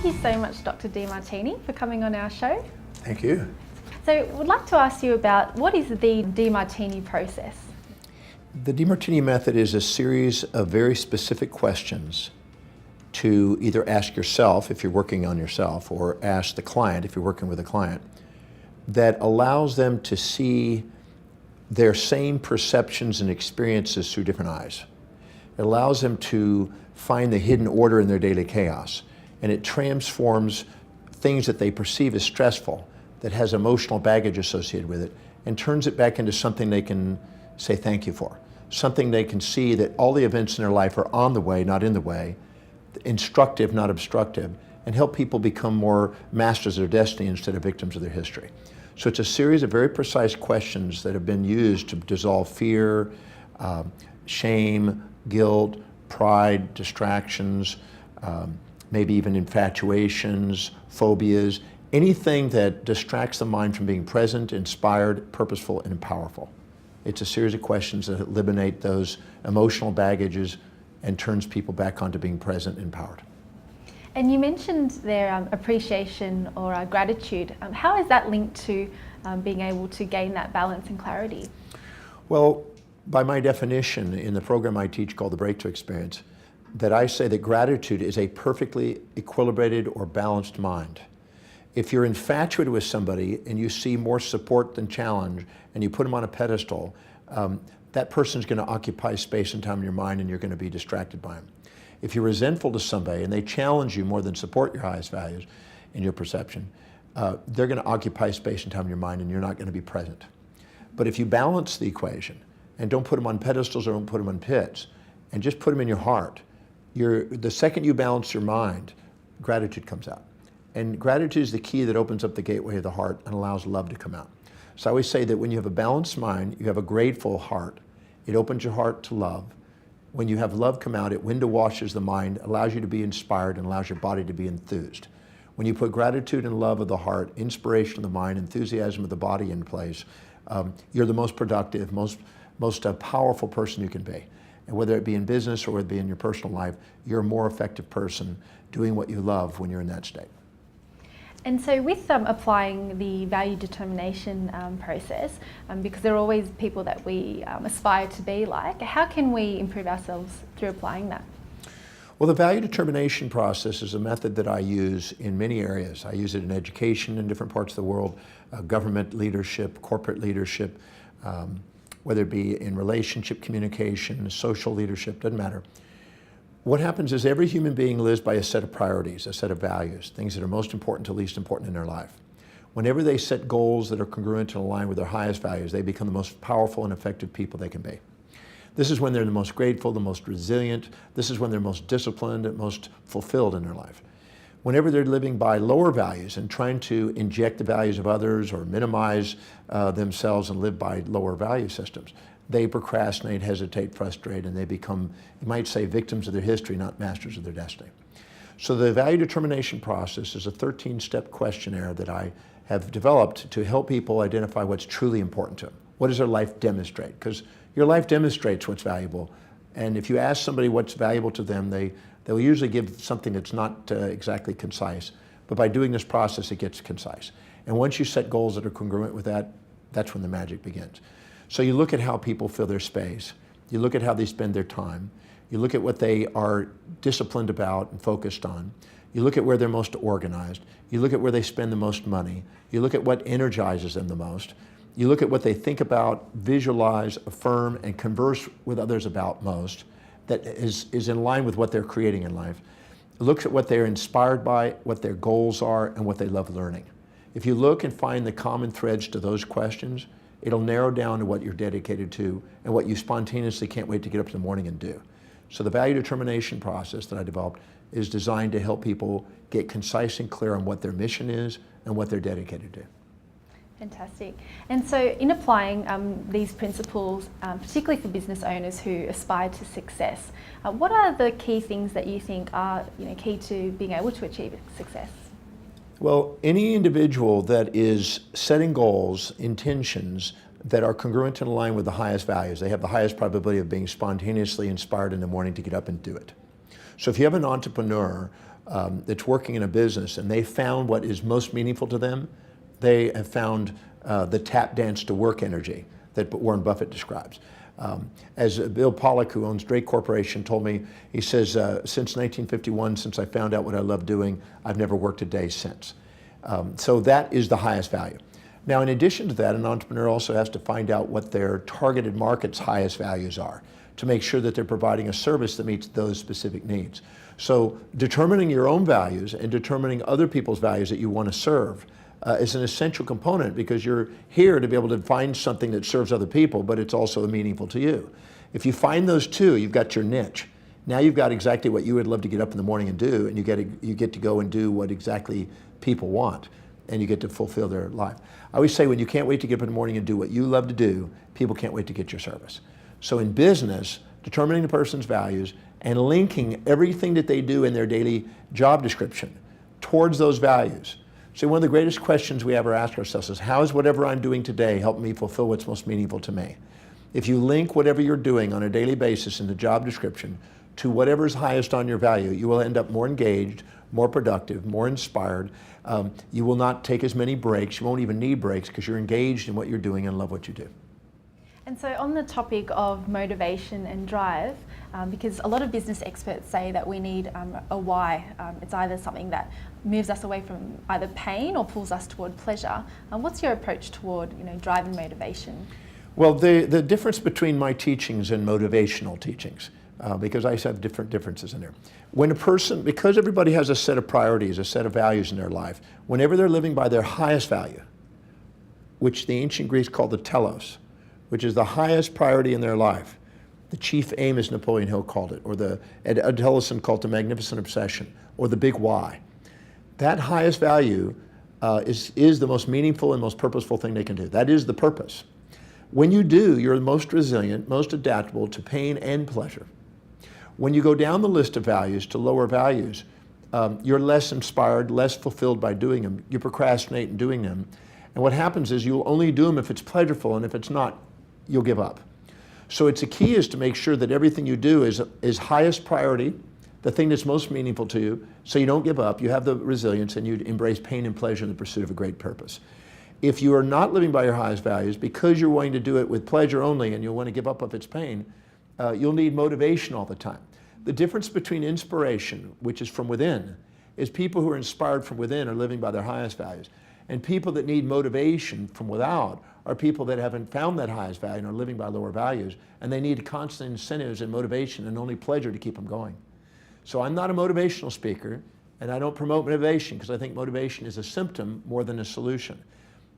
Thank you so much, Dr. Demartini, for coming on our show. Thank you. So we'd like to ask you about what is the Demartini process? The Demartini method is a series of very specific questions to either ask yourself if you're working on yourself or ask the client if you're working with a client that allows them to see their same perceptions and experiences through different eyes. It allows them to find the hidden order in their daily chaos, and it transforms things that they perceive as stressful, that has emotional baggage associated with it, and turns it back into something they can say thank you for, something they can see that all the events in their life are on the way, not in the way, instructive, not obstructive, and help people become more masters of their destiny instead of victims of their history. So it's a series of very precise questions that have been used to dissolve fear, shame, guilt, pride, distractions, maybe even infatuations, phobias, anything that distracts the mind from being present, inspired, purposeful, and powerful. It's a series of questions that eliminate those emotional baggages and turns people back onto being present and empowered. And you mentioned their appreciation or gratitude. How is that linked to being able to gain that balance and clarity? Well, by my definition in the program I teach called the Breakthrough Experience, that I say that gratitude is a perfectly equilibrated or balanced mind. If you're infatuated with somebody and you see more support than challenge and you put them on a pedestal, that person's going to occupy space and time in your mind and you're going to be distracted by them. If you're resentful to somebody and they challenge you more than support your highest values in your perception, they're going to occupy space and time in your mind and you're not going to be present. But if you balance the equation and don't put them on pedestals or don't put them on pits and just put them in your heart, the second you balance your mind, gratitude comes out. And gratitude is the key that opens up the gateway of the heart and allows love to come out. So I always say that when you have a balanced mind, you have a grateful heart. It opens your heart to love. When you have love come out, it window washes the mind, allows you to be inspired, and allows your body to be enthused. When you put gratitude and love of the heart, inspiration of the mind, enthusiasm of the body in place, you're the most productive, most powerful person you can be. And whether it be in business or whether it be in your personal life, you're a more effective person doing what you love when you're in that state. And so with applying the value determination process, because there are always people that we aspire to be like, how can we improve ourselves through applying that? Well, the value determination process is a method that I use in many areas. I use it in education in different parts of the world, government leadership, corporate leadership, whether it be in relationship communication, social leadership, doesn't matter. What happens is every human being lives by a set of priorities, a set of values, things that are most important to least important in their life. Whenever they set goals that are congruent and aligned with their highest values, they become the most powerful and effective people they can be. This is when they're the most grateful, the most resilient. This is when they're most disciplined and most fulfilled in their life. Whenever they're living by lower values and trying to inject the values of others or minimize themselves and live by lower value systems, they procrastinate, hesitate, frustrate, and they become, you might say, victims of their history, not masters of their destiny. So the value determination process is a 13-step questionnaire that I have developed to help people identify what's truly important to them. What does their life demonstrate? Because your life demonstrates what's valuable. And if you ask somebody what's valuable to them, they'll usually give something that's not exactly concise. But by doing this process, it gets concise. And once you set goals that are congruent with that, that's when the magic begins. So you look at how people fill their space. You look at how they spend their time. You look at what they are disciplined about and focused on. You look at where they're most organized. You look at where they spend the most money. You look at what energizes them the most. You look at what they think about, visualize, affirm, and converse with others about most that is in line with what they're creating in life. It looks at what they're inspired by, what their goals are, and what they love learning. If you look and find the common threads to those questions, it'll narrow down to what you're dedicated to and what you spontaneously can't wait to get up in the morning and do. So the value determination process that I developed is designed to help people get concise and clear on what their mission is and what they're dedicated to. Fantastic. And so in applying these principles, particularly for business owners who aspire to success, what are the key things that you think are key to being able to achieve success? Well, any individual that is setting goals, intentions that are congruent and aligned with the highest values, they have the highest probability of being spontaneously inspired in the morning to get up and do it. So if you have an entrepreneur that's working in a business and they found what is most meaningful to them, they have found the tap dance to work energy that Warren Buffett describes. As Bill Pollack, who owns Drake Corporation, told me, he says, since 1951, since I found out what I love doing, I've never worked a day since. So that is the highest value. Now, in addition to that, an entrepreneur also has to find out what their targeted market's highest values are to make sure that they're providing a service that meets those specific needs. So determining your own values and determining other people's values that you want to serve is an essential component, because you're here to be able to find something that serves other people, but it's also meaningful to you. If you find those two, you've got your niche. Now you've got exactly what you would love to get up in the morning and do, and you get to go and do what exactly people want, and you get to fulfill their life. I always say, when you can't wait to get up in the morning and do what you love to do, people can't wait to get your service. So in business, determining the person's values and linking everything that they do in their daily job description towards those values. So one of the greatest questions we ever ask ourselves is, how is whatever I'm doing today helping me fulfill what's most meaningful to me? If you link whatever you're doing on a daily basis in the job description to whatever's highest on your value, you will end up more engaged, more productive, more inspired. You will not take as many breaks. You won't even need breaks, because you're engaged in what you're doing and love what you do. And so on the topic of motivation and drive, because a lot of business experts say that we need a why. It's either something that moves us away from either pain or pulls us toward pleasure. What's your approach toward drive and motivation? Well, the difference between my teachings and motivational teachings, because I have different differences in there. When a person, because everybody has a set of priorities, a set of values in their life, whenever they're living by their highest value, which the ancient Greeks called the telos, which is the highest priority in their life, the chief aim, as Napoleon Hill called it, or Ed Ellison called it the magnificent obsession, or the big why. That highest value is the most meaningful and most purposeful thing they can do. That is the purpose. When you do, you're most resilient, most adaptable to pain and pleasure. When you go down the list of values to lower values, you're less inspired, less fulfilled by doing them. You procrastinate in doing them. And what happens is you'll only do them if it's pleasurable, and if it's not, you'll give up. So it's a key is to make sure that everything you do is highest priority, the thing that's most meaningful to you, so you don't give up, you have the resilience, and you embrace pain and pleasure in the pursuit of a great purpose. If you are not living by your highest values, because you're wanting to do it with pleasure only and you'll want to give up if it's pain, you'll need motivation all the time. The difference between inspiration, which is from within, is people who are inspired from within are living by their highest values. And people that need motivation from without are people that haven't found that highest value and are living by lower values, and they need constant incentives and motivation and only pleasure to keep them going. So I'm not a motivational speaker, and I don't promote motivation, because I think motivation is a symptom more than a solution.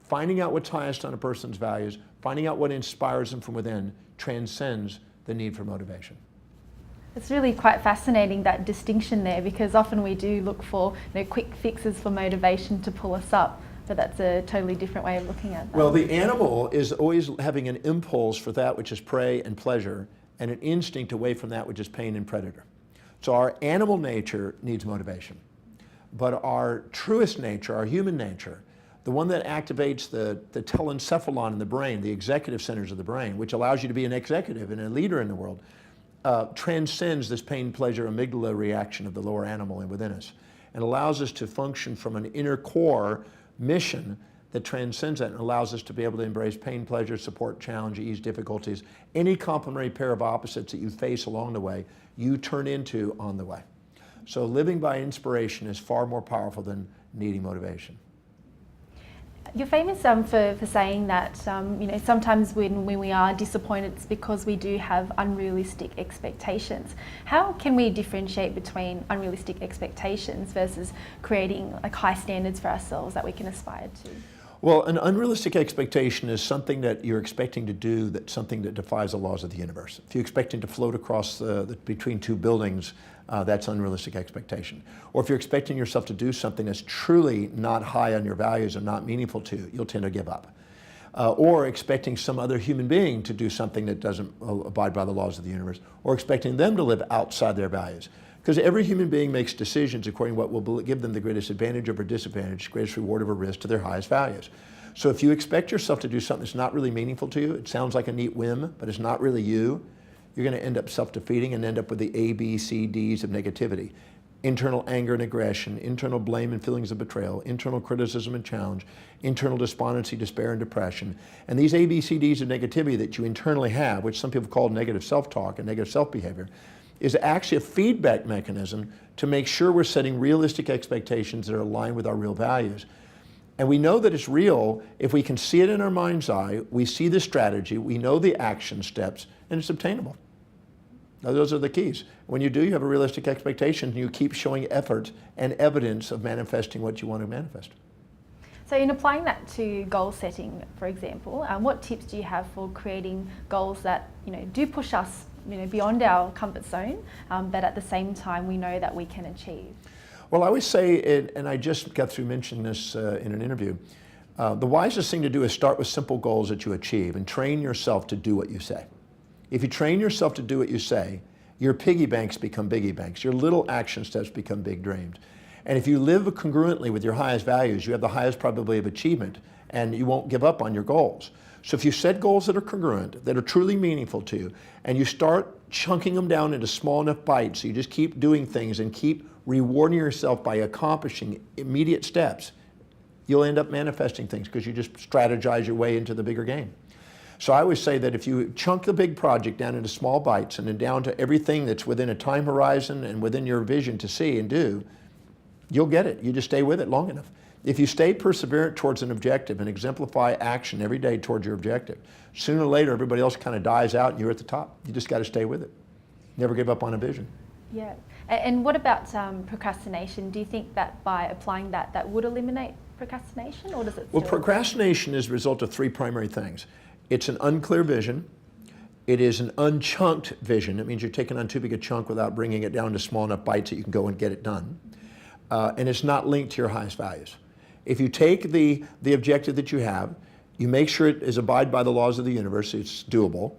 Finding out what's highest on a person's values, finding out what inspires them from within, transcends the need for motivation. It's really quite fascinating, that distinction there, because often we do look for quick fixes for motivation to pull us up, but that's a totally different way of looking at that. Well, the animal is always having an impulse for that which is prey and pleasure, and an instinct away from that which is pain and predator. So our animal nature needs motivation. But our truest nature, our human nature, the one that activates the telencephalon in the brain, the executive centers of the brain, which allows you to be an executive and a leader in the world, transcends this pain, pleasure, amygdala reaction of the lower animal within us, and allows us to function from an inner core mission that transcends that and allows us to be able to embrace pain, pleasure, support, challenge, ease, difficulties. Any complementary pair of opposites that you face along the way, you turn into on the way. So living by inspiration is far more powerful than needing motivation. You're famous for saying that sometimes when we are disappointed, it's because we do have unrealistic expectations. How can we differentiate between unrealistic expectations versus creating high standards for ourselves that we can aspire to? Well, an unrealistic expectation is something that you're expecting to do, that's something that defies the laws of the universe. If you're expecting to float across between two buildings, that's unrealistic expectation. Or if you're expecting yourself to do something that's truly not high on your values and not meaningful to you, you'll tend to give up. Or expecting some other human being to do something that doesn't abide by the laws of the universe, or expecting them to live outside their values. Because every human being makes decisions according to what will give them the greatest advantage over disadvantage, greatest reward over risk to their highest values. So if you expect yourself to do something that's not really meaningful to you, it sounds like a neat whim, but it's not really you, you're going to end up self-defeating and end up with the A, B, C, Ds of negativity. Internal anger and aggression, internal blame and feelings of betrayal, internal criticism and challenge, internal despondency, despair, and depression. And these A, B, C, Ds of negativity that you internally have, which some people call negative self-talk and negative self-behavior, is actually a feedback mechanism to make sure we're setting realistic expectations that are aligned with our real values. And we know that it's real if we can see it in our mind's eye, we see the strategy, we know the action steps, and it's obtainable. Now, those are the keys. When you do, you have a realistic expectation, and you keep showing effort and evidence of manifesting what you want to manifest. So in applying that to goal setting, for example, what tips do you have for creating goals that do push us beyond our comfort zone, but at the same time we know that we can achieve? Well, I always say, and I just got through mentioning this in an interview, the wisest thing to do is start with simple goals that you achieve and train yourself to do what you say. If you train yourself to do what you say, your piggy banks become biggie banks. Your little action steps become big dreams. And if you live congruently with your highest values, you have the highest probability of achievement, and you won't give up on your goals. So if you set goals that are congruent, that are truly meaningful to you, and you start chunking them down into small enough bites, so you just keep doing things and keep rewarding yourself by accomplishing immediate steps, you'll end up manifesting things because you just strategize your way into the bigger game. So I always say that if you chunk the big project down into small bites and then down to everything that's within a time horizon and within your vision to see and do, you'll get it. You just stay with it long enough. If you stay perseverant towards an objective and exemplify action every day towards your objective, sooner or later everybody else kind of dies out and you're at the top. You just got to stay with it. Never give up on a vision. Yeah. And what about procrastination? Do you think that by applying that would eliminate procrastination, or does it still? Well, procrastination is a result of three primary things. It's an unclear vision. It is an unchunked vision. It means you're taking on too big a chunk without bringing it down to small enough bites that you can go and get it done. And it's not linked to your highest values. If you take the objective that you have, you make sure it is abide by the laws of the universe, it's doable.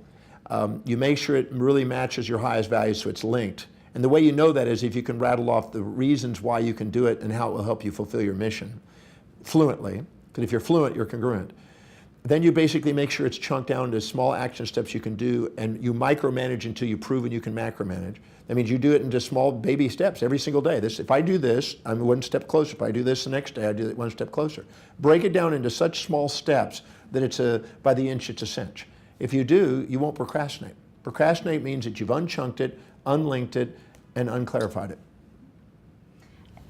You make sure it really matches your highest values so it's linked. And the way you know that is if you can rattle off the reasons why you can do it and how it will help you fulfill your mission fluently. Because if you're fluent, you're congruent. Then you basically make sure it's chunked down to small action steps you can do, and you micromanage until you've proven you can macromanage. That means you do it into small baby steps every single day. If I do this, I'm one step closer. If I do this the next day, I do it one step closer. Break it down into such small steps that it's by the inch, it's a cinch. If you do, you won't procrastinate. Procrastinate means that you've unchunked it, unlinked it, and unclarified it.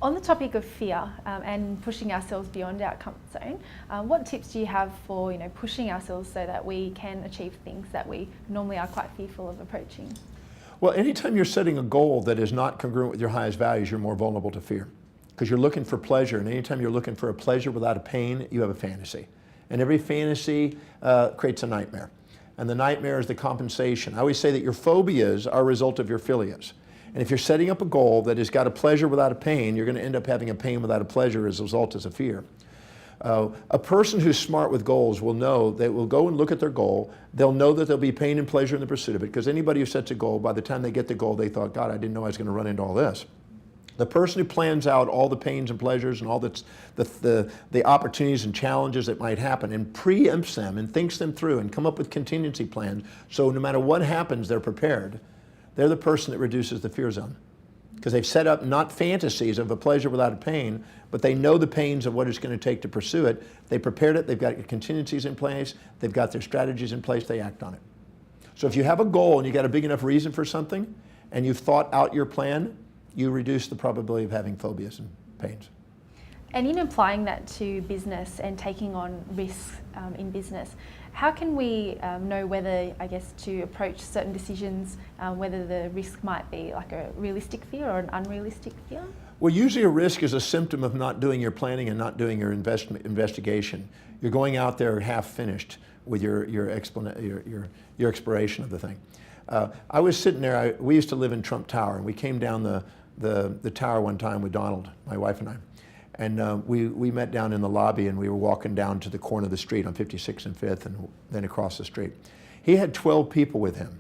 On the topic of fear and pushing ourselves beyond our comfort zone, what tips do you have for pushing ourselves so that we can achieve things that we normally are quite fearful of approaching? Well, anytime you're setting a goal that is not congruent with your highest values, you're more vulnerable to fear because you're looking for pleasure. And anytime you're looking for a pleasure without a pain, you have a fantasy. And every fantasy creates a nightmare. And the nightmare is the compensation. I always say that your phobias are a result of your philias. And if you're setting up a goal that has got a pleasure without a pain, you're going to end up having a pain without a pleasure as a result as a fear. A person who's smart with goals will know they will go and look at their goal. They'll know that there'll be pain and pleasure in the pursuit of it because anybody who sets a goal, by the time they get the goal, they thought, God, I didn't know I was going to run into all this. The person who plans out all the pains and pleasures and all the opportunities and challenges that might happen and preempts them and thinks them through and come up with contingency plans so no matter what happens, they're prepared. They're the person that reduces the fear zone because they've set up not fantasies of a pleasure without a pain, but they know the pains of what it's going to take to pursue it. They prepared it. They've got contingencies in place. They've got their strategies in place. They act on it. So if you have a goal and you got a big enough reason for something and you've thought out your plan, you reduce the probability of having phobias and pains. And in applying that to business and taking on risks in business, how can we know whether, to approach certain decisions, whether the risk might be like a realistic fear or an unrealistic fear? Well, usually a risk is a symptom of not doing your planning and not doing your investigation. You're going out there half finished with your exploration of the thing. I was sitting there, we used to live in Trump Tower, and we came down the tower one time with Donald, my wife and I. And we met down in the lobby and we were walking down to the corner of the street on 56th and 5th and then across the street. He had 12 people with him.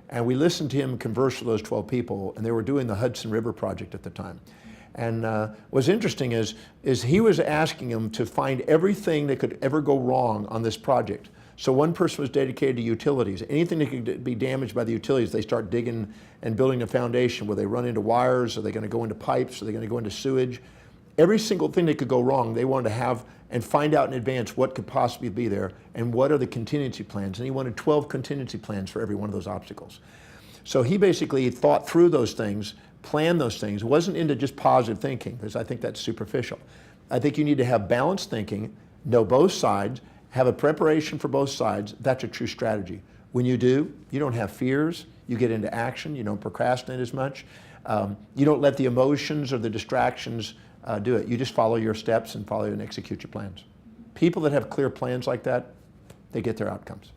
And we listened to him converse with those 12 people, and they were doing the Hudson River project at the time. And what's interesting is he was asking them to find everything that could ever go wrong on this project. So one person was dedicated to utilities. Anything that could be damaged by the utilities, they start digging and building a foundation. Where they run into wires? Are they going to go into pipes? Are they going to go into sewage? Every single thing that could go wrong, they wanted to have and find out in advance what could possibly be there and what are the contingency plans. And he wanted 12 contingency plans for every one of those obstacles. So he basically thought through those things, planned those things, wasn't into just positive thinking, because I think that's superficial. I think you need to have balanced thinking, know both sides, have a preparation for both sides. That's a true strategy. When you do, you don't have fears, you get into action, you don't procrastinate as much, you don't let the emotions or the distractions do it. You just follow your steps and follow and execute your plans. People that have clear plans like that, they get their outcomes.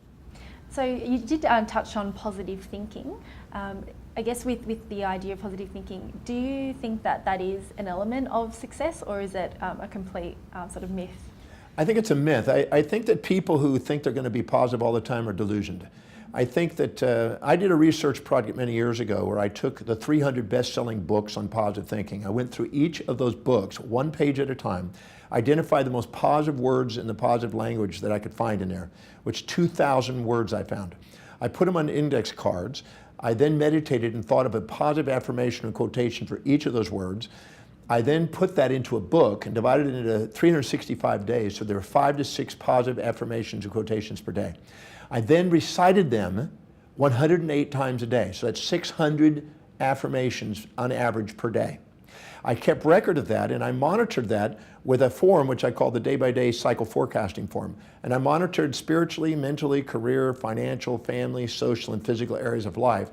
So you did touch on positive thinking. I guess with the idea of positive thinking, do you think that that is an element of success, or is it a complete sort of myth? I think it's a myth. I think that people who think they're going to be positive all the time are delusioned. I think that I did a research project many years ago where I took the 300 best-selling books on positive thinking. I went through each of those books, one page at a time, identified the most positive words in the positive language that I could find in there, which 2,000 words I found. I put them on index cards. I then meditated and thought of a positive affirmation and quotation for each of those words. I then put that into a book and divided it into 365 days, so there were 5 to 6 positive affirmations and quotations per day. I then recited them 108 times a day, so that's 600 affirmations on average per day. I kept record of that, and I monitored that with a form which I call the day-by-day cycle forecasting form. And I monitored spiritually, mentally, career, financial, family, social, and physical areas of life,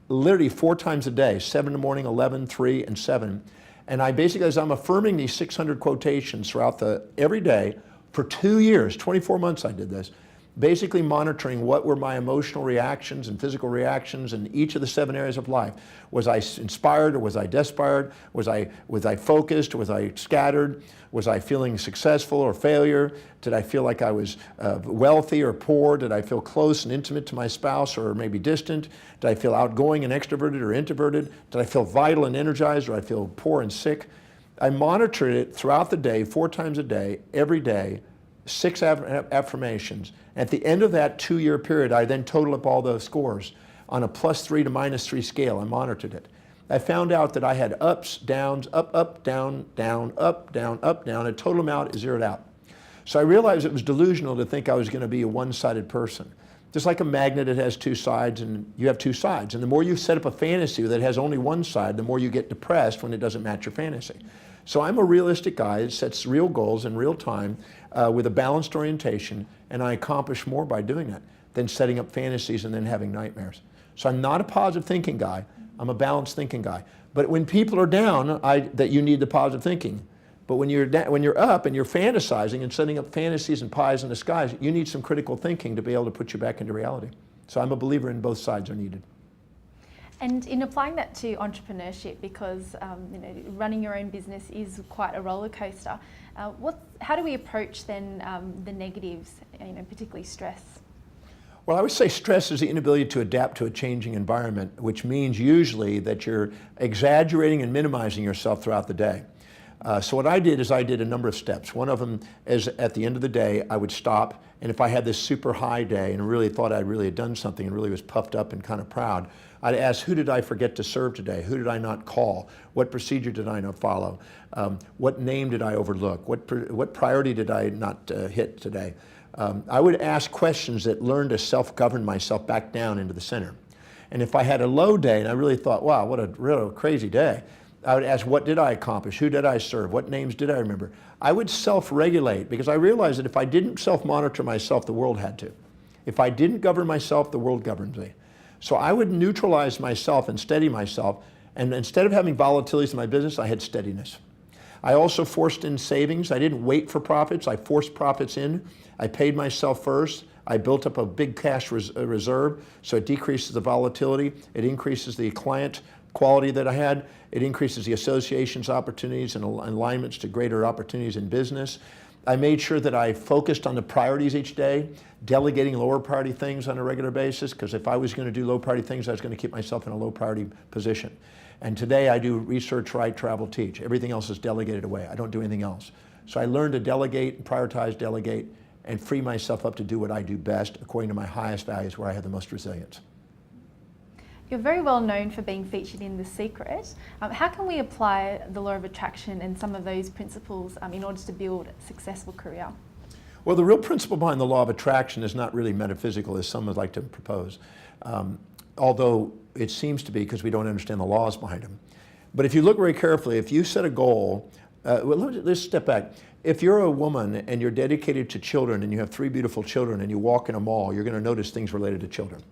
literally 4 times a day, 7 in the morning, 11, 3, and 7. And I basically, as I'm affirming these 600 quotations throughout every day for 2 years, 24 months I did this, basically monitoring what were my emotional reactions and physical reactions in each of the 7 areas of life. Was I inspired or was I despaired? Was I focused or was I scattered? Was I feeling successful or failure? Did I feel like I was wealthy or poor? Did I feel close and intimate to my spouse or maybe distant? Did I feel outgoing and extroverted or introverted? Did I feel vital and energized, or I feel poor and sick? I monitored it throughout the day, 4 times a day, every day, 6 affirmations. At the end of that 2-year period, I then totaled up all those scores on a +3 to -3 scale. I monitored it. I found out that I had ups, downs, up, down, down, up, down, up, down. A total amount is zeroed out. So I realized it was delusional to think I was going to be a one-sided person. Just like a magnet, it has 2 sides, and you have 2 sides. And the more you set up a fantasy that has only one side, the more you get depressed when it doesn't match your fantasy. So I'm a realistic guy that sets real goals in real time with a balanced orientation, and I accomplish more by doing that than setting up fantasies and then having nightmares. So I'm not a positive thinking guy. I'm a balanced thinking guy. But when people are down, that you need the positive thinking. But when you're up and you're fantasizing and setting up fantasies and pies in the skies, you need some critical thinking to be able to put you back into reality. So I'm a believer in both sides are needed. And in applying that to entrepreneurship, because running your own business is quite a roller coaster, how do we approach then the negatives, particularly stress? Well, I would say stress is the inability to adapt to a changing environment, which means usually that you're exaggerating and minimizing yourself throughout the day. So what I did is I did a number of steps. One of them is at the end of the day, I would stop, and if I had this super high day and really thought I really had done something and really was puffed up and kind of proud, I'd ask, who did I forget to serve today? Who did I not call? What procedure did I not follow? What name did I overlook? What priority did I not hit today? I would ask questions that learn to self-govern myself back down into the center. And if I had a low day and I really thought, wow, what a real crazy day, I would ask, what did I accomplish? Who did I serve? What names did I remember? I would self-regulate, because I realized that if I didn't self-monitor myself, the world had to. If I didn't govern myself, the world governs me. So I would neutralize myself and steady myself, and instead of having volatilities in my business, I had steadiness. I also forced in savings. I didn't wait for profits. I forced profits in. I paid myself first. I built up a big cash reserve, so it decreases the volatility. It increases the client quality that I had. It increases the associations opportunities and alignments to greater opportunities in business. I made sure that I focused on the priorities each day, delegating lower priority things on a regular basis, because if I was going to do low priority things, I was going to keep myself in a low priority position. And today I do research, write, travel, teach. Everything else is delegated away. I don't do anything else. So I learned to delegate, prioritize, delegate, and free myself up to do what I do best according to my highest values, where I have the most resilience. You're very well known for being featured in The Secret. How can we apply the law of attraction and some of those principles in order to build a successful career? Well, the real principle behind the law of attraction is not really metaphysical, as some would like to propose, although it seems to be, because we don't understand the laws behind them. But if you look very carefully, if you set a goal, let's step back. If you're a woman and you're dedicated to children and you have 3 beautiful children and you walk in a mall, you're going to notice things related to children.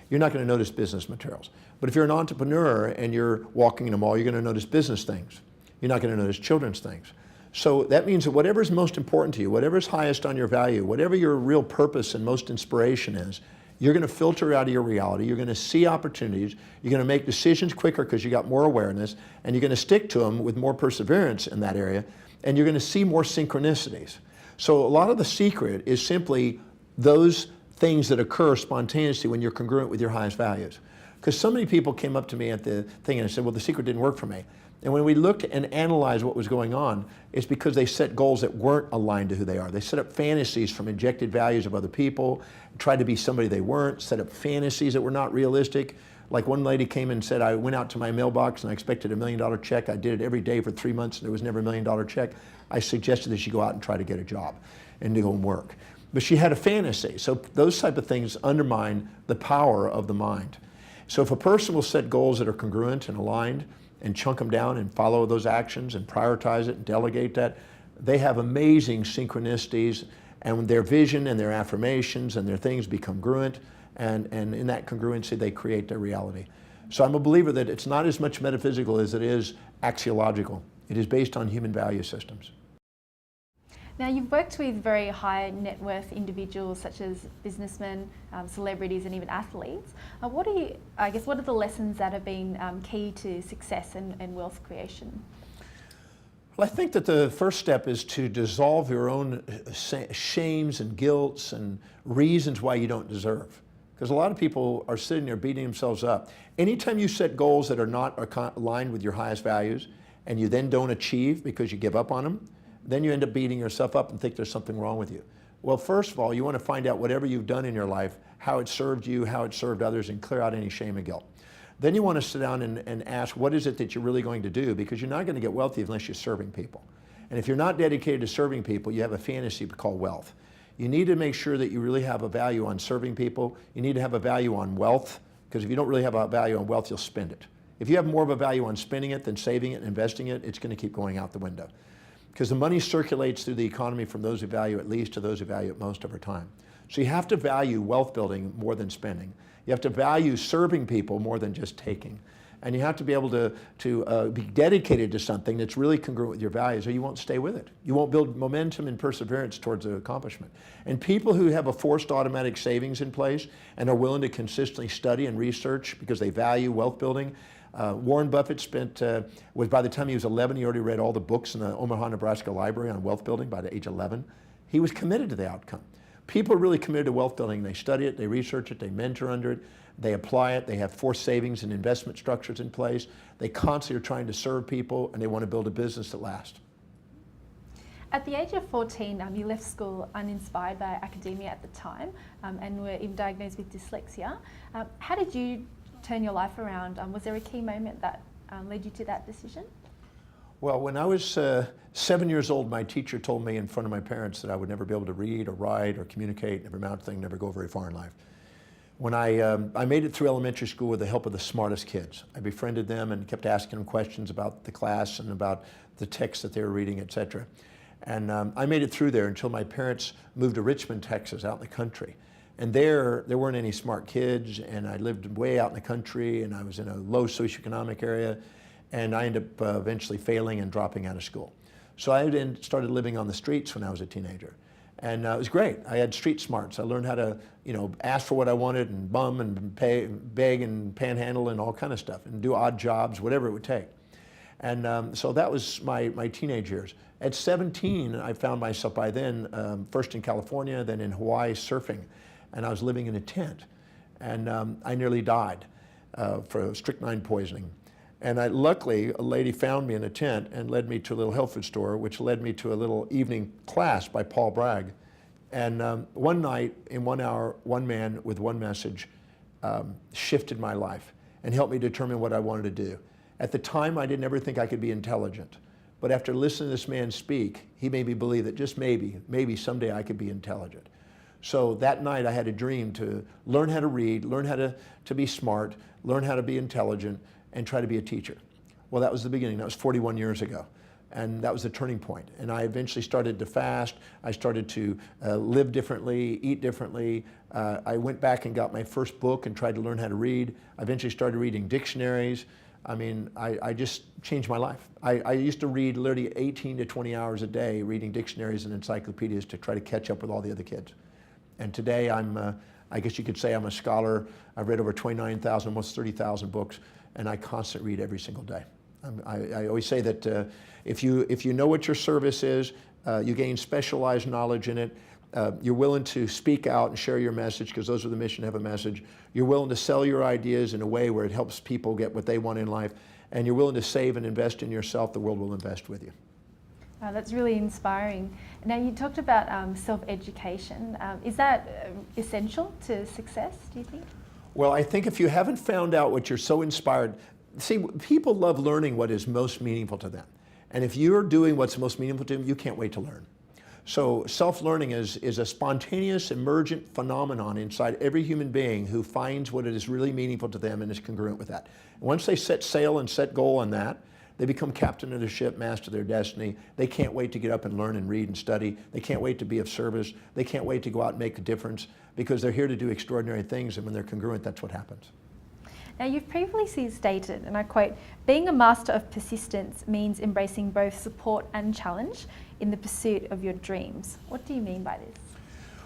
You're not going to notice business materials. But if you're an entrepreneur and you're walking in a mall, you're going to notice business things. You're not going to notice children's things. So that means that whatever is most important to you, whatever is highest on your value, whatever your real purpose and most inspiration is, you're going to filter out of your reality. You're going to see opportunities. You're going to make decisions quicker because you got more awareness, and you're going to stick to them with more perseverance in that area, and you're going to see more synchronicities. So a lot of the secret is simply those things that occur spontaneously when you're congruent with your highest values. Because so many people came up to me at the thing and said, well, the secret didn't work for me. And when we looked and analyzed what was going on, it's because they set goals that weren't aligned to who they are. They set up fantasies from injected values of other people, tried to be somebody they weren't, set up fantasies that were not realistic. Like one lady came and said, I went out to my mailbox and I expected $1 million check. I did it every day for 3 months and there was never $1 million check. I suggested that she go out and try to get a job and to go and work. But she had a fantasy. So those type of things undermine the power of the mind. So if a person will set goals that are congruent and aligned and chunk them down and follow those actions and prioritize it and delegate that, they have amazing synchronicities, and their vision and their affirmations and their things become congruent, and in that congruency they create their reality. So I'm a believer that it's not as much metaphysical as it is axiological. It is based on human value systems. Now, you've worked with very high net worth individuals such as businessmen, celebrities and even athletes. What are the lessons that have been key to success and wealth creation? Well, I think that the first step is to dissolve your own shames and guilts and reasons why you don't deserve. Because a lot of people are sitting there beating themselves up. Anytime you set goals that are not aligned with your highest values and you then don't achieve because you give up on them, then you end up beating yourself up and think there's something wrong with you. Well, first of all, you want to find out whatever you've done in your life, how it served you, how it served others, and clear out any shame and guilt. Then you want to sit down and ask, what is it that you're really going to do? Because you're not going to get wealthy unless you're serving people. And if you're not dedicated to serving people, you have a fantasy called wealth. You need to make sure that you really have a value on serving people. You need to have a value on wealth, because if you don't really have a value on wealth, you'll spend it. If you have more of a value on spending it than saving it and investing it, it's going to keep going out the window. Because the money circulates through the economy from those who value it least to those who value it most over time. So you have to value wealth building more than spending. You have to value serving people more than just taking. And you have to be able to be dedicated to something that's really congruent with your values, or you won't stay with it. You won't build momentum and perseverance towards the accomplishment. And people who have a forced automatic savings in place and are willing to consistently study and research because they value wealth building. Warren Buffett by the time he was 11, he already read all the books in the Omaha, Nebraska library on wealth building by the age 11. He was committed to the outcome. People are really committed to wealth building. They study it, they research it, they mentor under it, they apply it, they have forced savings and investment structures in place. They constantly are trying to serve people, and they want to build a business that lasts. At the age of 14, you left school uninspired by academia at the time and were even diagnosed with dyslexia. How did you turn your life around? Was there a key moment that led you to that decision? Well, when I was 7 years old, my teacher told me in front of my parents that I would never be able to read or write or communicate, never amount to anything, never go very far in life. When I made it through elementary school with the help of the smartest kids. I befriended them and kept asking them questions about the class and about the text that they were reading, etc. And I made it through there until my parents moved to Richmond, Texas, out in the country. And there weren't any smart kids, and I lived way out in the country, and I was in a low socioeconomic area, and I ended up eventually failing and dropping out of school. So I then started living on the streets when I was a teenager. And it was great. I had street smarts. I learned how to, ask for what I wanted and bum and pay, beg and panhandle and all kind of stuff, and do odd jobs, whatever it would take. And so that was my teenage years. At 17, I found myself by then, first in California, then in Hawaii surfing. And I was living in a tent. And I nearly died for strychnine poisoning. And luckily, a lady found me in a tent and led me to a little health food store, which led me to a little evening class by Paul Bragg. And one night, in 1 hour, one man with one message shifted my life and helped me determine what I wanted to do. At the time, I didn't ever think I could be intelligent. But after listening to this man speak, he made me believe that just maybe someday I could be intelligent. So that night I had a dream to learn how to read, learn how to be smart, learn how to be intelligent, and try to be a teacher. Well, that was the beginning. That was 41 years ago. And that was the turning point. And I eventually started to fast. I started to live differently, eat differently. I went back and got my first book and tried to learn how to read. I eventually started reading dictionaries. I mean, I just changed my life. I used to read literally 18 to 20 hours a day reading dictionaries and encyclopedias to try to catch up with all the other kids. And today I guess you could say I'm a scholar. I've read over 29,000, almost 30,000 books, and I constantly read every single day. I always say that if you know what your service is, you gain specialized knowledge in it, you're willing to speak out and share your message, because those are the mission to have a message. You're willing to sell your ideas in a way where it helps people get what they want in life, and you're willing to save and invest in yourself, the world will invest with you. That's really inspiring. Now, you talked about self-education. Is that essential to success, do you think? Well, I think if you haven't found out what you're so inspired, see, people love learning what is most meaningful to them. And if you're doing what's most meaningful to them, you can't wait to learn. So self-learning is a spontaneous, emergent phenomenon inside every human being who finds what is really meaningful to them and is congruent with that. And once they set sail and set goal on that, they become captain of the ship, master of their destiny. They can't wait to get up and learn and read and study. They can't wait to be of service. They can't wait to go out and make a difference, because they're here to do extraordinary things, and when they're congruent, that's what happens. Now, you've previously stated, and I quote, "Being a master of persistence means embracing both support and challenge in the pursuit of your dreams." What do you mean by this?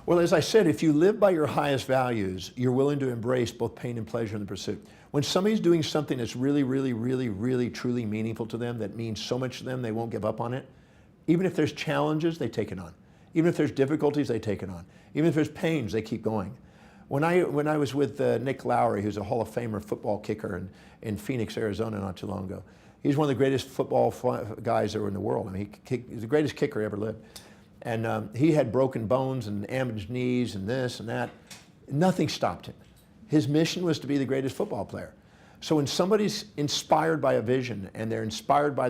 Well, as I said, if you live by your highest values, you're willing to embrace both pain and pleasure in the pursuit. When somebody's doing something that's really, really, really, really, truly meaningful to them, that means so much to them, they won't give up on it. Even if there's challenges, they take it on. Even if there's difficulties, they take it on. Even if there's pains, they keep going. When I was with Nick Lowry, who's a Hall of Famer football kicker in Phoenix, Arizona not too long ago, he's one of the greatest football guys ever in the world. I mean, he's the greatest kicker who ever lived. And he had broken bones and damaged knees and this and that. Nothing stopped him. His mission was to be the greatest football player. So when somebody's inspired by a vision and they're inspired by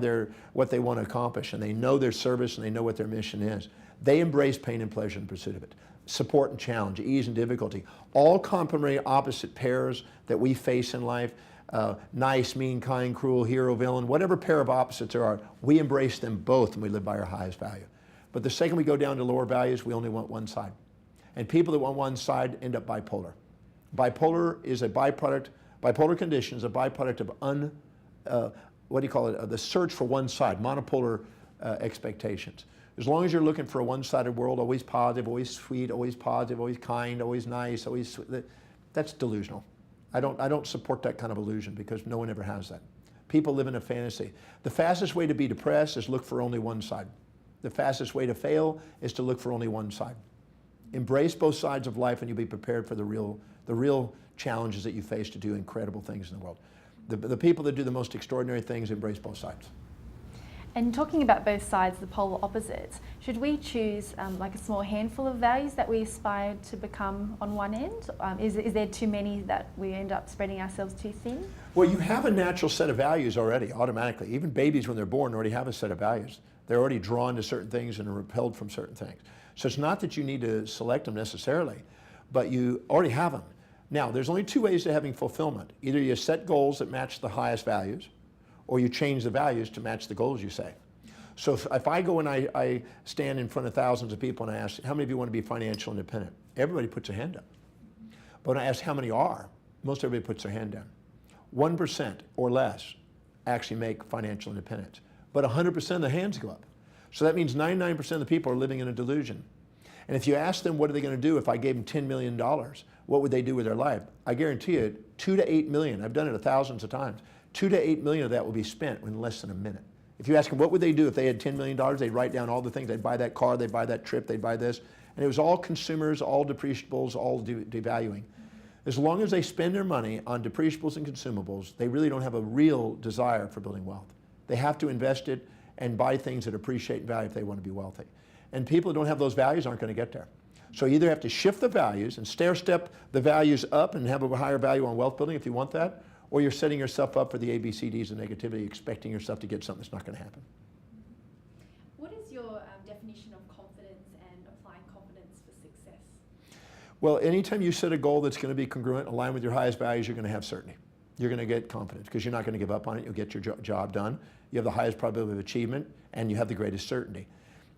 what they want to accomplish, and they know their service and they know what their mission is, they embrace pain and pleasure in pursuit of it. Support and challenge, ease and difficulty, all complementary opposite pairs that we face in life, nice, mean, kind, cruel, hero, villain, whatever pair of opposites there are, we embrace them both and we live by our highest value. But the second we go down to lower values, we only want one side. And people that want one side end up bipolar. Bipolar is a byproduct, bipolar condition is a byproduct of the search for one side, monopolar expectations. As long as you're looking for a one-sided world, always positive, always sweet, always positive, always kind, always nice, always sweet, that's delusional. I don't support that kind of illusion, because no one ever has that. People live in a fantasy. The fastest way to be depressed is look for only one side. The fastest way to fail is to look for only one side. Embrace both sides of life and you'll be prepared for the real challenges that you face to do incredible things in the world. The people that do the most extraordinary things embrace both sides. And talking about both sides, the polar opposites, should we choose like a small handful of values that we aspire to become on one end? Is there too many that we end up spreading ourselves too thin? Well, you have a natural set of values already, automatically. Even babies, when they're born, already have a set of values. They're already drawn to certain things and are repelled from certain things. So it's not that you need to select them necessarily, but you already have them. Now, there's only two ways to having fulfillment. Either you set goals that match the highest values, or you change the values to match the goals you say. So if I go and I stand in front of thousands of people and I ask, how many of you want to be financially independent? Everybody puts their hand up. But when I ask how many are, most everybody puts their hand down. 1% or less actually make financial independence. But 100% of the hands go up. So that means 99% of the people are living in a delusion. And if you ask them what are they going to do if I gave them $10 million, what would they do with their life? I guarantee you 2 to 8 million, I've done it thousands of times, 2 to 8 million of that will be spent in less than a minute. If you ask them what would they do if they had $10 million, they'd write down all the things. They'd buy that car, they'd buy that trip, they'd buy this. And it was all consumers, all depreciables, all devaluing. As long as they spend their money on depreciables and consumables, they really don't have a real desire for building wealth. They have to invest it and buy things that appreciate in value if they want to be wealthy. And people who don't have those values aren't going to get there. So you either have to shift the values and stair step the values up and have a higher value on wealth building if you want that, or you're setting yourself up for the ABCDs of negativity, expecting yourself to get something that's not going to happen. What is your definition of confidence and applying confidence for success? Well, anytime you set a goal that's going to be congruent, aligned with your highest values, you're going to have certainty. You're going to get confidence because you're not going to give up on it. You'll get your job done. You have the highest probability of achievement, and you have the greatest certainty.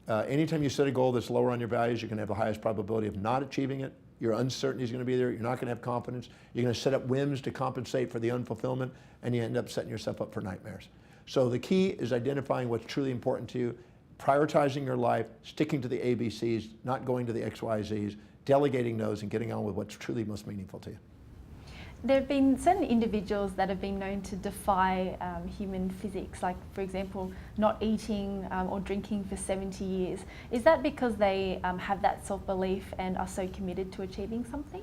Anytime you set a goal that's lower on your values, you're going to have the highest probability of not achieving it. Your uncertainty is going to be there. You're not going to have confidence. You're going to set up whims to compensate for the unfulfillment, and you end up setting yourself up for nightmares. So the key is identifying what's truly important to you, prioritizing your life, sticking to the ABCs, not going to the XYZs, delegating those, and getting on with what's truly most meaningful to you. There have been certain individuals that have been known to defy human physics, like, for example, not eating or drinking for 70 years. Is that because they have that self-belief and are so committed to achieving something?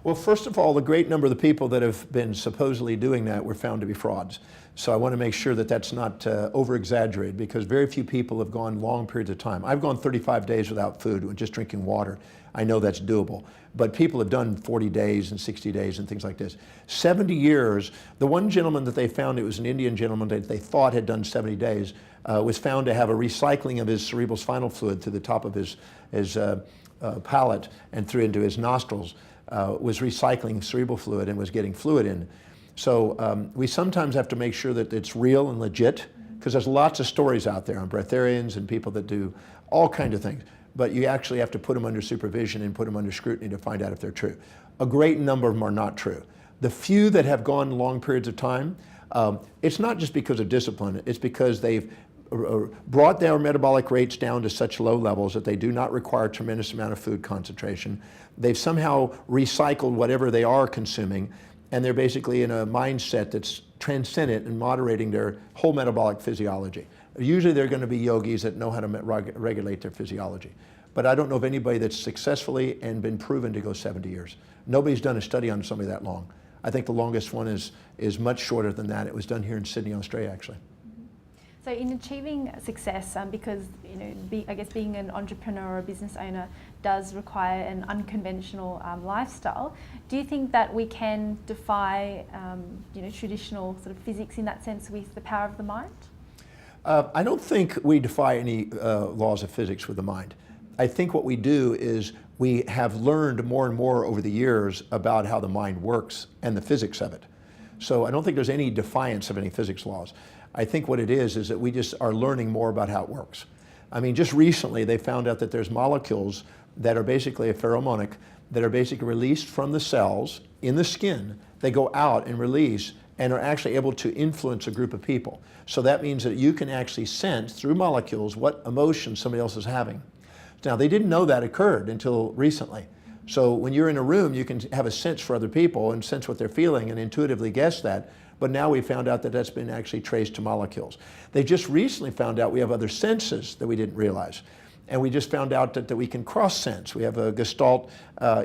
Well, first of all, the great number of the people that have been supposedly doing that were found to be frauds. So I want to make sure that that's not over-exaggerated, because very few people have gone long periods of time. I've gone 35 days without food and just drinking water. I know that's doable. But people have done 40 days and 60 days and things like this. 70 years, the one gentleman that they found, it was an Indian gentleman that they thought had done 70 days, was found to have a recycling of his cerebral spinal fluid through the top of his palate and through into his nostrils. Was recycling cerebral fluid and was getting fluid in. So we sometimes have to make sure that it's real and legit, because there's lots of stories out there on breatharians and people that do all kinds of things. But you actually have to put them under supervision and put them under scrutiny to find out if they're true. A great number of them are not true. The few that have gone long periods of time, it's not just because of discipline, it's because they've brought their metabolic rates down to such low levels that they do not require a tremendous amount of food concentration. They've somehow recycled whatever they are consuming, and they're basically in a mindset that's transcendent and moderating their whole metabolic physiology. Usually they're going to be yogis that know how to regulate their physiology. But I don't know of anybody that's successfully and been proven to go 70 years. Nobody's done a study on somebody that long. I think the longest one is much shorter than that. It was done here in Sydney, Australia, actually. So in achieving success, because I guess being an entrepreneur or a business owner does require an unconventional lifestyle, do you think that we can defy traditional sort of physics in that sense with the power of the mind? I don't think we defy any laws of physics with the mind. I think what we do is we have learned more and more over the years about how the mind works and the physics of it. So I don't think there's any defiance of any physics laws. I think what it is that we just are learning more about how it works. I mean, just recently they found out that there's molecules that are basically a pheromonic that are basically released from the cells in the skin. They go out and release and are actually able to influence a group of people. So that means that you can actually sense through molecules what emotion somebody else is having. Now, they didn't know that occurred until recently. So when you're in a room, you can have a sense for other people and sense what they're feeling and intuitively guess that. But now we found out that that's been actually traced to molecules. They just recently found out we have other senses that we didn't realize. And we just found out that we can cross-sense. We have a Gestalt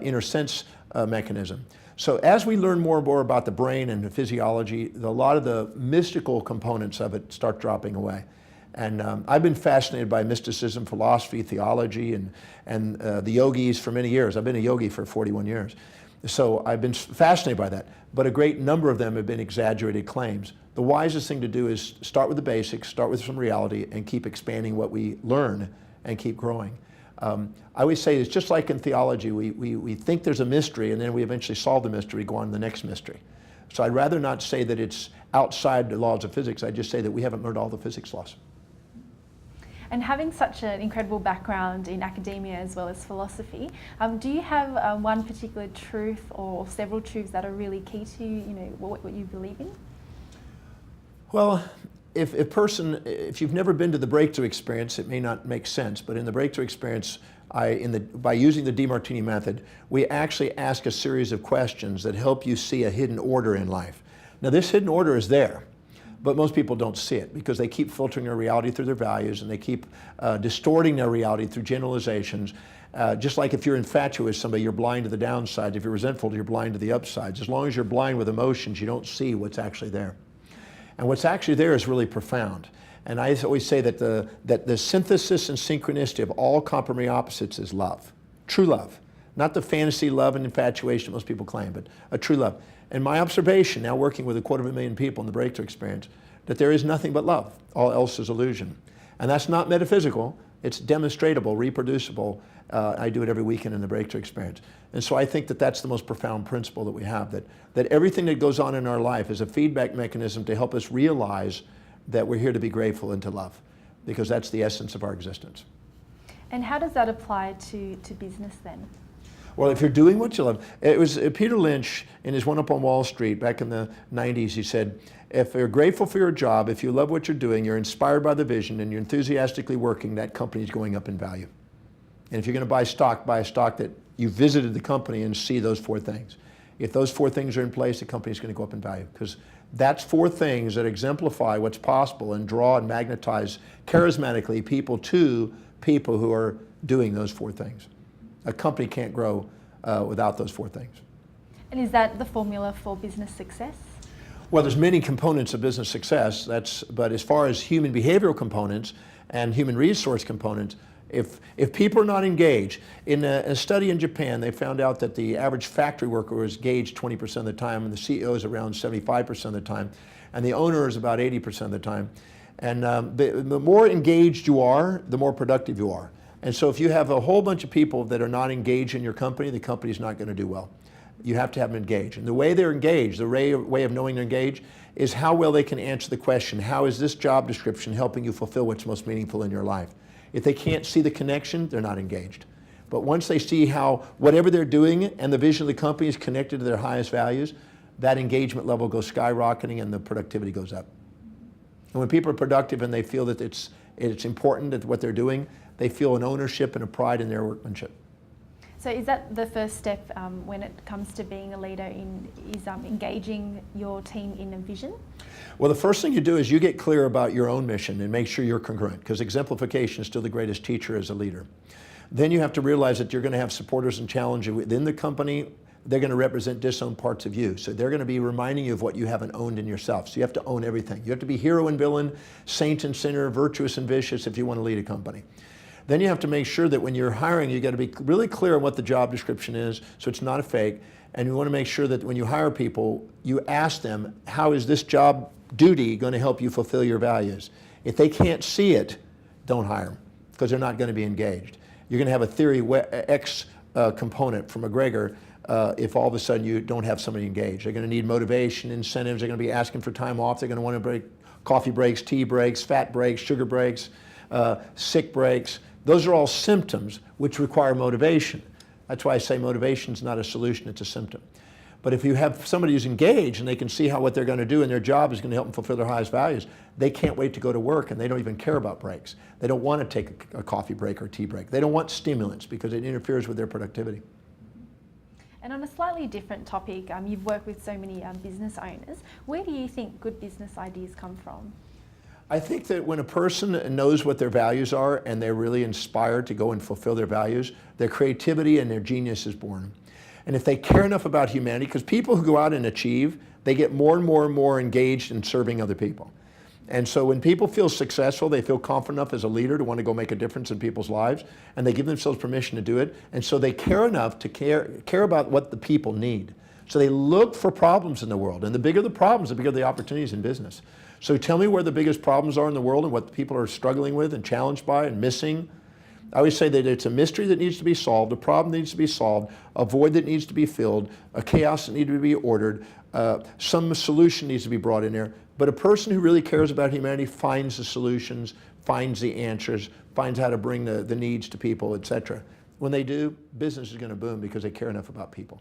inner sense mechanism. So as we learn more and more about the brain and the physiology, a lot of the mystical components of it start dropping away. And I've been fascinated by mysticism, philosophy, theology, and the yogis for many years. I've been a yogi for 41 years. So I've been fascinated by that. But a great number of them have been exaggerated claims. The wisest thing to do is start with the basics, start with some reality, and keep expanding what we learn and keep growing. I always say it's just like in theology. We think there's a mystery, and then we eventually solve the mystery, go on to the next mystery. So I'd rather not say that it's outside the laws of physics. I just say that we haven't learned all the physics laws. And having such an incredible background in academia as well as philosophy, do you have one particular truth or several truths that are really key to what you believe in? Well, if you've never been to the breakthrough experience, it may not make sense. But in the breakthrough experience, by using the Demartini method, we actually ask a series of questions that help you see a hidden order in life. Now, this hidden order is there. But most people don't see it because they keep filtering their reality through their values, and they keep distorting their reality through generalizations. Just like if you're infatuated with somebody, you're blind to the downsides. If you're resentful, you're blind to the upsides. As long as you're blind with emotions, you don't see what's actually there. And what's actually there is really profound. And I always say that the synthesis and synchronicity of all complementary opposites is love. True love. Not the fantasy love and infatuation most people claim, but a true love. And my observation, now working with 250,000 people in the breakthrough experience, that there is nothing but love. All else is illusion. And that's not metaphysical. It's demonstratable, reproducible. I do it every weekend in the breakthrough experience. And so I think that that's the most profound principle that we have, that everything that goes on in our life is a feedback mechanism to help us realize that we're here to be grateful and to love, because that's the essence of our existence. And how does that apply to business then? Well, if you're doing what you love, it was Peter Lynch in his One Up on Wall Street back in the 90s, he said, if you're grateful for your job, if you love what you're doing, you're inspired by the vision, and you're enthusiastically working, that company's going up in value. And if you're going to buy a stock that you visited the company and see those 4 things. If those 4 things are in place, the company's going to go up in value, because that's 4 things that exemplify what's possible and draw and magnetize charismatically people to people who are doing those 4 things. A company can't grow without those 4 things. And is that the formula for business success? Well, there's many components of business success, but as far as human behavioral components and human resource components, if people are not engaged, in a study in Japan, they found out that the average factory worker was engaged 20% of the time, and the CEO is around 75% of the time, and the owner is about 80% of the time. And the more engaged you are, the more productive you are. And so if you have a whole bunch of people that are not engaged in your company, the company's not going to do well. You have to have them engaged. And the way they're engaged, the way of knowing they're engaged, is how well they can answer the question, how is this job description helping you fulfill what's most meaningful in your life? If they can't see the connection, they're not engaged. But once they see how whatever they're doing and the vision of the company is connected to their highest values, that engagement level goes skyrocketing and the productivity goes up. And when people are productive and they feel that it's important that what they're doing, they feel an ownership and a pride in their workmanship. So is that the first step when it comes to being a leader is engaging your team in a vision? Well, the first thing you do is you get clear about your own mission and make sure you're congruent, because exemplification is still the greatest teacher as a leader. Then you have to realize that you're going to have supporters and challengers within the company. They're going to represent disowned parts of you. So they're going to be reminding you of what you haven't owned in yourself. So you have to own everything. You have to be hero and villain, saint and sinner, virtuous and vicious if you want to lead a company. Then you have to make sure that when you're hiring, you got to be really clear on what the job description is, so it's not a fake. And you want to make sure that when you hire people, you ask them, how is this job duty going to help you fulfill your values? If they can't see it, don't hire them, because they're not going to be engaged. You're going to have a theory X component from McGregor if all of a sudden you don't have somebody engaged. They're going to need motivation, incentives. They're going to be asking for time off. They're going to want to break coffee breaks, tea breaks, fat breaks, sugar breaks, sick breaks. Those are all symptoms which require motivation. That's why I say motivation is not a solution, it's a symptom. But if you have somebody who's engaged and they can see what they're going to do and their job is going to help them fulfill their highest values, they can't wait to go to work, and they don't even care about breaks. They don't want to take a coffee break or tea break. They don't want stimulants because it interferes with their productivity. And on a slightly different topic, you've worked with so many business owners. Where do you think good business ideas come from? I think that when a person knows what their values are and they're really inspired to go and fulfill their values, their creativity and their genius is born. And if they care enough about humanity, because people who go out and achieve, they get more and more and more engaged in serving other people. And so when people feel successful, they feel confident enough as a leader to want to go make a difference in people's lives, and they give themselves permission to do it. And so they care enough to care about what the people need. So they look for problems in the world, and the bigger the problems, the bigger the opportunities in business. So tell me where the biggest problems are in the world and what the people are struggling with and challenged by and missing. I always say that it's a mystery that needs to be solved, a problem needs to be solved, a void that needs to be filled, a chaos that needs to be ordered, some solution needs to be brought in there. But a person who really cares about humanity finds the solutions, finds the answers, finds how to bring the needs to people, etc. When they do, business is going to boom because they care enough about people.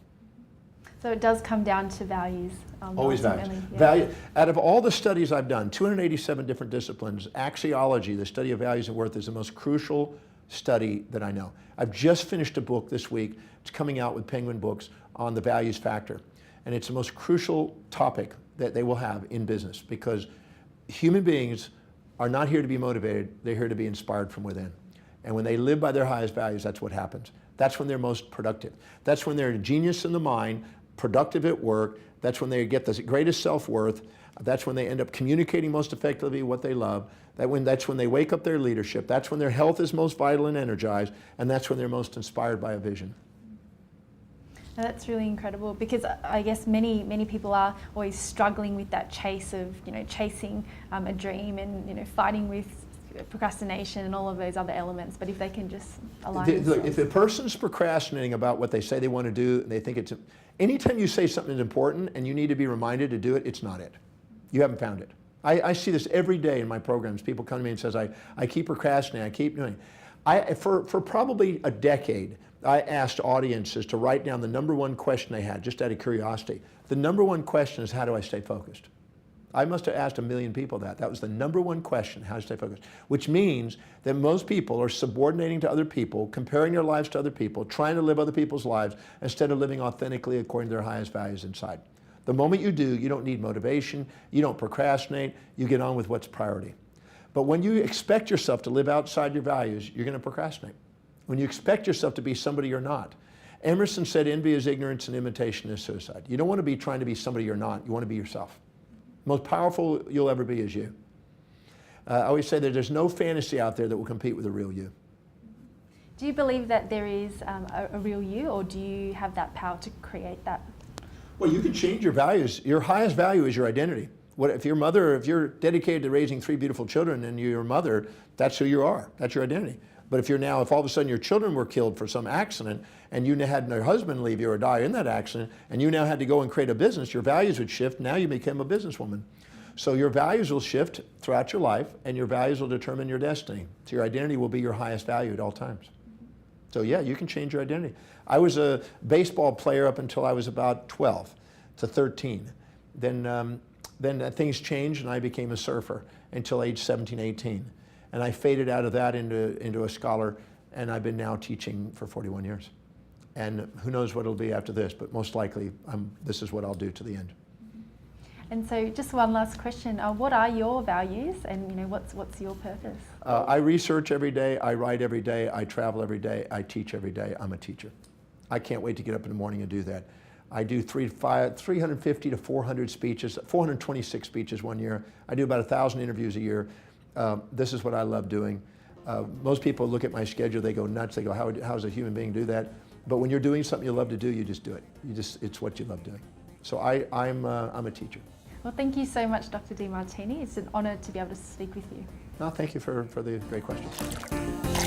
So it does come down to values. Always values. Yeah. Value. Out of all the studies I've done, 287 different disciplines, axiology, the study of values and worth, is the most crucial study that I know. I've just finished a book this week. It's coming out with Penguin Books on the values factor. And it's the most crucial topic that they will have in business, because human beings are not here to be motivated. They're here to be inspired from within. And when they live by their highest values, that's what happens. That's when they're most productive. That's when they're a genius in the mind, productive at work. That's when they get the greatest self-worth. That's when they end up communicating most effectively what they love. That's when they wake up their leadership. That's when their health is most vital and energized. And that's when they're most inspired by a vision. Now that's really incredible, because I guess many people are always struggling with that chase of, chasing a dream and, fighting with procrastination and all of those other elements. But if they can just align themselves. Look, if a person's procrastinating about what they say they want to do, and they think it's, anytime you say something is important and you need to be reminded to do it, it's not it. You haven't found it. I see this every day in my programs. People come to me and says, I keep procrastinating, I keep doing it. For probably a decade, I asked audiences to write down the number one question they had, just out of curiosity. The number one question is, how do I stay focused? I must have asked 1 million people that. That was the number one question, how to stay focused. Which means that most people are subordinating to other people, comparing their lives to other people, trying to live other people's lives instead of living authentically according to their highest values inside. The moment you do, you don't need motivation, you don't procrastinate, you get on with what's priority. But when you expect yourself to live outside your values, you're going to procrastinate. When you expect yourself to be somebody you're not. Emerson said, envy is ignorance and imitation is suicide. You don't want to be trying to be somebody you're not, you want to be yourself. Most powerful you'll ever be is you. I always say that there's no fantasy out there that will compete with the real you. Do you believe that there is a real you, or do you have that power to create that? Well, you can change your values. Your highest value is your identity. If you're dedicated to raising 3 beautiful children and you're your mother, that's who you are. That's your identity. But if all of a sudden your children were killed for some accident and you had your husband leave you or die in that accident, and you now had to go and create a business, your values would shift. Now you became a businesswoman. So your values will shift throughout your life, and your values will determine your destiny. So your identity will be your highest value at all times. So yeah, you can change your identity. I was a baseball player up until I was about 12 to 13. Then things changed and I became a surfer until age 17, 18. And I faded out of that into a scholar, and I've been now teaching for 41 years. And who knows what it'll be after this, but most likely this is what I'll do to the end. And so just one last question. What are your values, and what's your purpose? I research every day, I write every day, I travel every day, I teach every day. I'm a teacher. I can't wait to get up in the morning and do that. I do 350 to 400 speeches, 426 speeches one year. I do about 1,000 interviews a year. This is what I love doing. Most people look at my schedule, they go nuts, they go, how does a human being do that? But when you're doing something you love to do, you just do it. It's what you love doing. So I'm a teacher. Well, thank you so much, Dr. Demartini. It's an honor to be able to speak with you. No, thank you for the great questions.